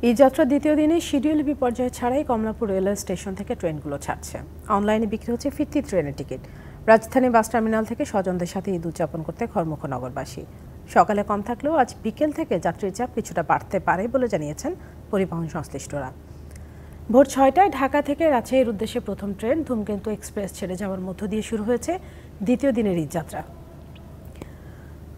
এই যাত্রার দ্বিতীয় দিনে শিডিউল বিপর্যয় ছাড়াই কমলাপুর রেলওয়ে স্টেশন থেকে ট্রেনগুলো ছাড়ছে। অনলাইনে বিক্রি হচ্ছে ফিরতি ট্রেনের টিকিট। রাজধানী বাস টার্মিনাল থেকে স্বজনদের সাথে ঈদ উদযাপন করতে ঘরমুখ নগরবাসী। সকালে কম থাকলেও আজ বিকেল থেকে যাত্রীর চাপ কিছুটা বাড়তে পারে বলে জানিয়েছেন পরিবহন সংশ্লিষ্টরা। ভোর 6টায় ঢাকা থেকে রাজশাহীর উদ্দেশ্যে প্রথম ট্রেন ধূমকেতু এক্সপ্রেস ছেড়ে যাওয়ার মধ্য দিয়ে শুরু হয়েছে দ্বিতীয় দিনের ঈদ যাত্রা।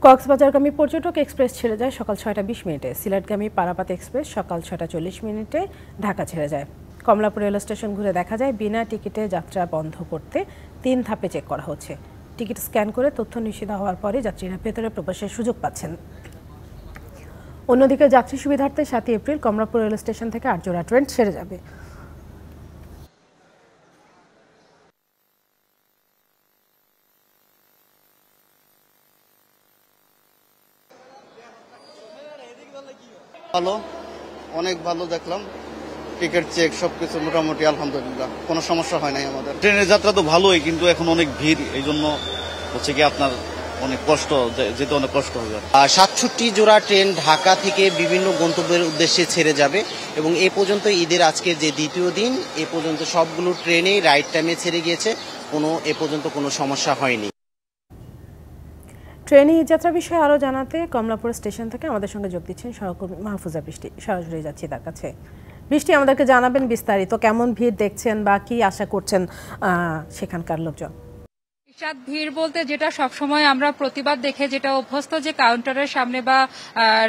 কক্সবাজারগামী পর্যটক এক্সপ্রেস ছেড়ে যায় সকাল 6টা 20 মিনিটে। সিলেটগামী পারাপাত এক্সপ্রেস সকাল 6টা 40 মিনিটে ঢাকা ছেড়ে যায়। কমলাপুর রেল স্টেশন ঘুরে দেখা যায় বিনা টিকিটে যাত্রা বন্ধ করতে 3 ধাপে চেক করা হচ্ছে। টিকিট স্ক্যান করে তথ্য নিশ্চিত হওয়ার পরে যাত্রীরা ভেতরে প্রবেশের সুযোগ পাচ্ছেন। অন্যদিকে যাত্রী সুবিধার্থে 7 এপ্রিল কমলাপুর রেল স্টেশন থেকে 8 জোড়া ট্রেন ছেড়ে যাবে। ভালো, অনেক ভালো দেখলাম। টিকিট চেক সবকিছু মোটামুটি আলহামদুলিল্লাহ, কোনো সমস্যা হয় নাই আমাদের। ট্রেনের যাত্রা তো ভালোই, কিন্তু এখন অনেক ভিড়, এই জন্য হচ্ছে কি আপনার অনেক কষ্ট, যেতে অনেক কষ্ট হবে। 67 জোড়া ট্রেন ঢাকা থেকে বিভিন্ন গন্তব্যের উদ্দেশ্যে ছেড়ে যাবে এবং এ পর্যন্ত ঈদের আজকে যে দ্বিতীয় দিন, এ পর্যন্ত সবগুলো ট্রেনেই রাইট টাইমে ছেড়ে গিয়েছে, এ পর্যন্ত কোনো সমস্যা হয়নি। ট্রেনে যাত্রা বিষয়ে আরও জানাতে কমলাপুর স্টেশন থেকে আমাদের সঙ্গে যোগ দিচ্ছেন সহকর্মী মাহফুজা বৃষ্টি। সরাসরি যাচ্ছি তার কাছে। বৃষ্টি, আমাদেরকে জানাবেন বিস্তারিত, কেমন ভিড় দেখছেন বা কি আশা করছেন সেখানকার লোকজন? ভিড় বলতে যেটা সবসময় আমরা প্রতিবাদ দেখে যেটা অভ্যস্ত, যে কাউন্টারের সামনে বা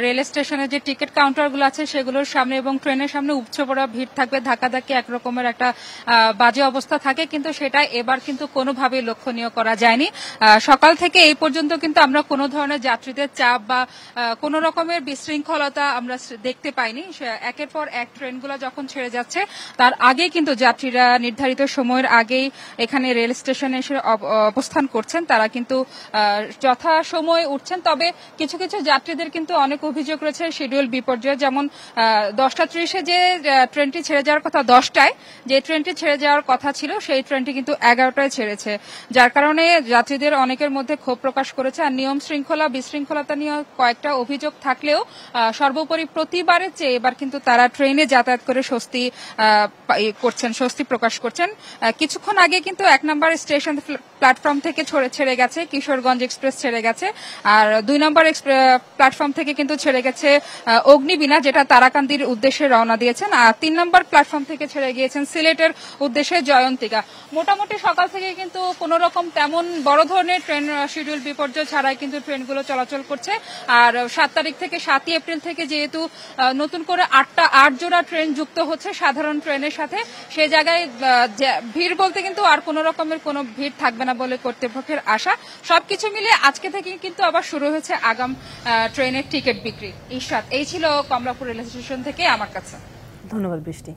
রেল স্টেশনে যে টিকিট কাউন্টারগুলো আছে সেগুলোর সামনে এবং ট্রেনের সামনে উপচে পড়া ভিড় থাকবে, ধাক্কাধাক্কি একরকমের একটা বাজে অবস্থা থাকে, কিন্তু সেটা এবার কিন্তু কোনোভাবেই লক্ষণীয় করা যায়নি। সকাল থেকে এই পর্যন্ত কিন্তু আমরা কোনো ধরনের যাত্রীদের চাপ বা কোনো রকমের বিশৃঙ্খলতা আমরা দেখতে পাইনি। একের পর এক ট্রেনগুলো যখন ছেড়ে যাচ্ছে তার আগে কিন্তু যাত্রীরা নির্ধারিত সময়ের আগেই এখানে রেল স্টেশনে এসে অবস্থান করছেন, তারা কিন্তু যথা সময়ে উঠছেন। তবে কিছু কিছু যাত্রীদের কিন্তু অনেক অভিযোগ রয়েছে শিডিউল বিপর্যয়, যেমন 10টা 30-এ যে ট্রেনটি ছেড়ে যাওয়ার কথা, 10টায় যে ট্রেনটি ছেড়ে যাওয়ার কথা ছিল সেই ট্রেনটি কিন্তু 11টায় ছেড়েছে, যার কারণে যাত্রীদের অনেকের মধ্যে ক্ষোভ প্রকাশ করেছে। আর নিয়ম শৃঙ্খলা বিশৃঙ্খলতা নিয়ে কয়েকটা অভিযোগ থাকলেও সর্বোপরি প্রতিবারের চেয়ে এবার কিন্তু তারা ট্রেনে যাতায়াত করে স্বস্তি প্রকাশ করছেন। কিছুক্ষণ আগে কিন্তু 1 নম্বর স্টেশন প্ল্যাটফর্ম থেকে ছেড়ে গেছে কিশোরগঞ্জ এক্সপ্রেস ছেড়ে গেছে, আর 2 নম্বর প্ল্যাটফর্ম থেকে কিন্তু ছেড়ে গেছে অগ্নিবীণা, যেটা তারাকান্দির উদ্দেশ্যে রওনা দিয়েছেন, আর 3 নম্বর প্ল্যাটফর্ম থেকে ছেড়ে গিয়েছেন সিলেটের উদ্দেশ্যে জয়ন্তিকা। মোটামুটি সকাল থেকে কিন্তু কোন রকম তেমন বড় ধরনের ট্রেন শিডিউল বিপর্যয় ছাড়াই কিন্তু ট্রেনগুলো চলাচল করছে। আর 7 তারিখ থেকে 7 এপ্রিল থেকে যেহেতু নতুন করে 8 জোড়া ট্রেন যুক্ত হচ্ছে সাধারণ ট্রেনের সাথে, সে জায়গায় ভিড় বলতে কিন্তু আর কোন রকমের কোনো ভিড় থাকবে না বলে কর্তৃপক্ষের আশা। সবকিছু মিলে আজকে থেকে কিন্তু আবার শুরু হয়েছে আগাম ট্রেনের টিকিট বিক্রি। ঈশাত, এই ছিল কমলাপুর রেল স্টেশন থেকে আমার কাছে। ধন্যবাদ বৃষ্টি।